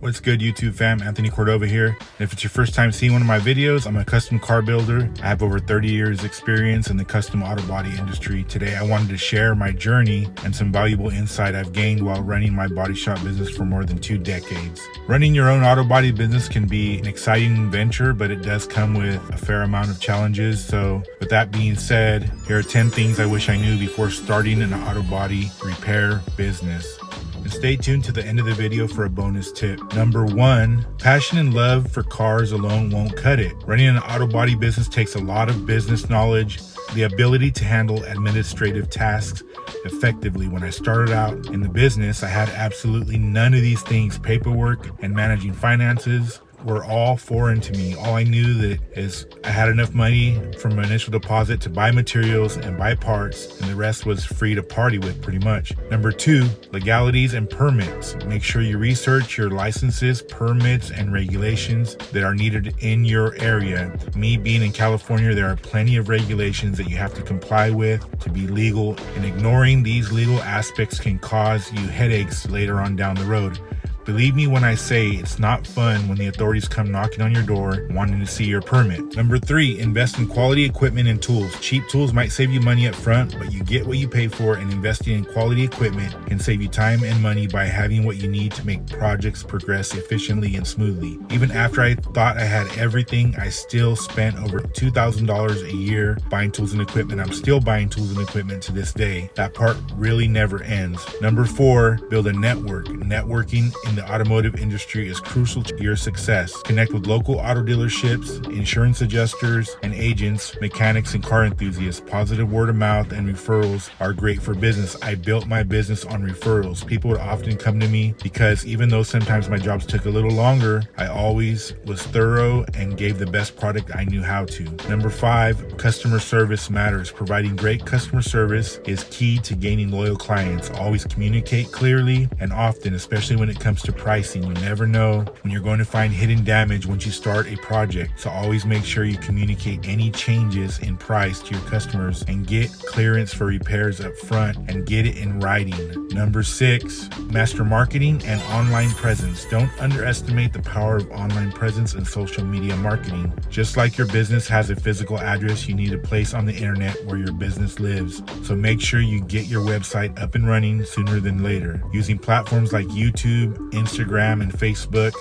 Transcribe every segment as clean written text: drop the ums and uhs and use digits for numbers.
What's good, YouTube fam? Anthony Cordova here. And if it's your first time seeing one of my videos, I'm a custom car builder. I have over 30 years experience in the custom auto body industry. Today, I wanted to share my journey and some valuable insight I've gained while running my body shop business for more than 2 decades. Running your own auto body business can be an exciting venture, but it does come with a fair amount of challenges. So with that being said, here are 10 things I wish I knew before starting an auto body repair business. And stay tuned to the end of the video for a bonus tip. Number 1, passion and love for cars alone won't cut it. Running an auto body business takes a lot of business knowledge, the ability to handle administrative tasks effectively. When I started out in the business, I had absolutely none of these things. Paperwork and managing finances were all foreign to me. All I knew that is I had enough money from my initial deposit to buy materials and buy parts, and the rest was free to party with pretty much. Number 2, legalities and permits. Make sure you research your licenses, permits, and regulations that are needed in your area. Me being in California, there are plenty of regulations that you have to comply with to be legal, and ignoring these legal aspects can cause you headaches later on down the road. Believe me when I say it's not fun when the authorities come knocking on your door wanting to see your permit. Number 3, invest in quality equipment and tools. Cheap tools might save you money up front, but you get what you pay for, and investing in quality equipment can save you time and money by having what you need to make projects progress efficiently and smoothly. Even after I thought I had everything, I still spent over $2,000 a year buying tools and equipment. I'm still buying tools and equipment to this day. That part really never ends. Number 4, build a network. Networking in the automotive industry is crucial to your success. Connect with local auto dealerships, insurance adjusters, and agents, mechanics, and car enthusiasts. Positive word of mouth and referrals are great for business. I built my business on referrals. People would often come to me because even though sometimes my jobs took a little longer, I always was thorough and gave the best product I knew how to. Number 5, customer service matters. Providing great customer service is key to gaining loyal clients. Always communicate clearly and often, especially when it comes to pricing. You never know when you're going to find hidden damage once you start a project. So always make sure you communicate any changes in price to your customers and get clearance for repairs up front and get it in writing. Number 6, master marketing and online presence. Don't underestimate the power of online presence and social media marketing. Just like your business has a physical address, you need a place on the internet where your business lives. So make sure you get your website up and running sooner than later. Using platforms like YouTube, Instagram, and Facebook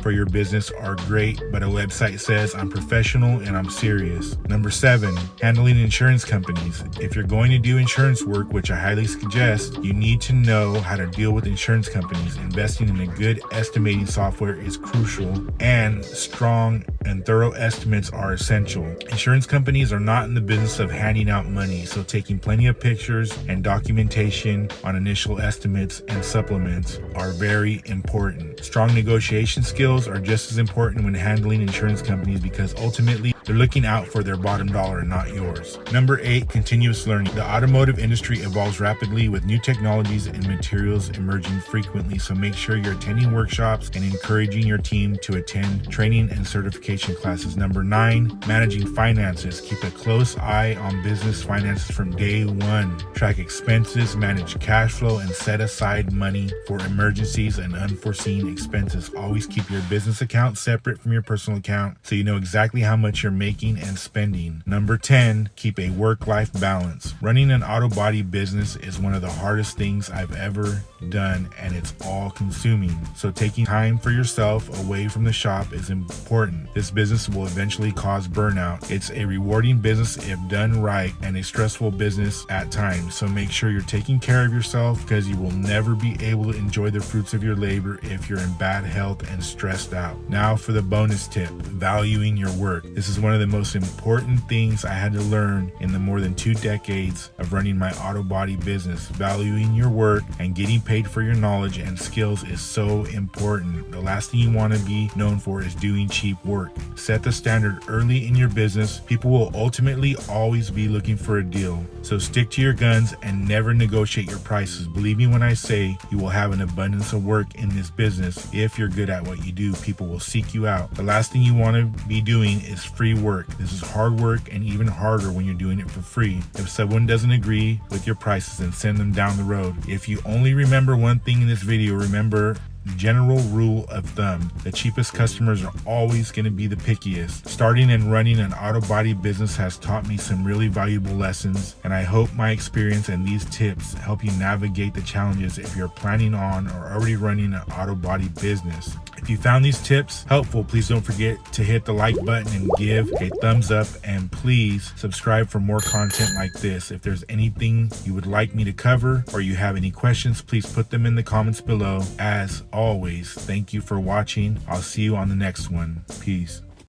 for your business are great, but a website says I'm professional and I'm serious. Number 7, handling insurance companies. If you're going to do insurance work, which I highly suggest, you need to know how to deal with insurance companies. Investing in a good estimating software is crucial, and strong and thorough estimates are essential. Insurance companies are not in the business of handing out money, so taking plenty of pictures and documentation on initial estimates and supplements are very important. Strong negotiation skills are just as important when handling insurance companies because ultimately they're looking out for their bottom dollar, not yours. Number 8, continuous learning. The automotive industry evolves rapidly with new technologies and materials emerging frequently, so make sure you're attending workshops and encouraging your team to attend training and certification classes. Number 9, managing finances. Keep a close eye on business finances from day one. Track expenses, manage cash flow, and set aside money for emergencies and unforeseen expenses. Always keep your business account separate from your personal account so you know exactly how much you're making and spending. Number 10, keep a work-life balance. Running an auto body business is one of the hardest things I've ever done, and it's all consuming. So taking time for yourself away from the shop is important. This business will eventually cause burnout. It's a rewarding business if done right and a stressful business at times. So make sure you're taking care of yourself because you will never be able to enjoy the fruits of your labor if you're in bad health and stressed out. Now for the bonus tip, valuing your work. This is one of the most important things I had to learn in the more than 2 decades of running my auto body business. Valuing your work and getting paid for your knowledge and skills is so important. The last thing you want to be known for is doing cheap work. Set the standard early in your business. People will ultimately always be looking for a deal. So stick to your guns and never negotiate your prices. Believe me when I say you will have an abundance of work in this business. If you're good at what you do, people will seek you out. The last thing you want to be doing is free work. This is hard work, and even harder when you're doing it for free. If someone doesn't agree with your prices, then send them down the road. If you only remember one thing in this video, remember general rule of thumb: the cheapest customers are always going to be the pickiest. Starting and running an auto body business has taught me some really valuable lessons, and I hope my experience and these tips help you navigate the challenges if you're planning on or already running an auto body business. If you found these tips helpful, please don't forget to hit the like button and give a thumbs up, and please subscribe for more content like this. If there's anything you would like me to cover or you have any questions, please put them in the comments below. As always, thank you for watching. I'll see you on the next one. Peace.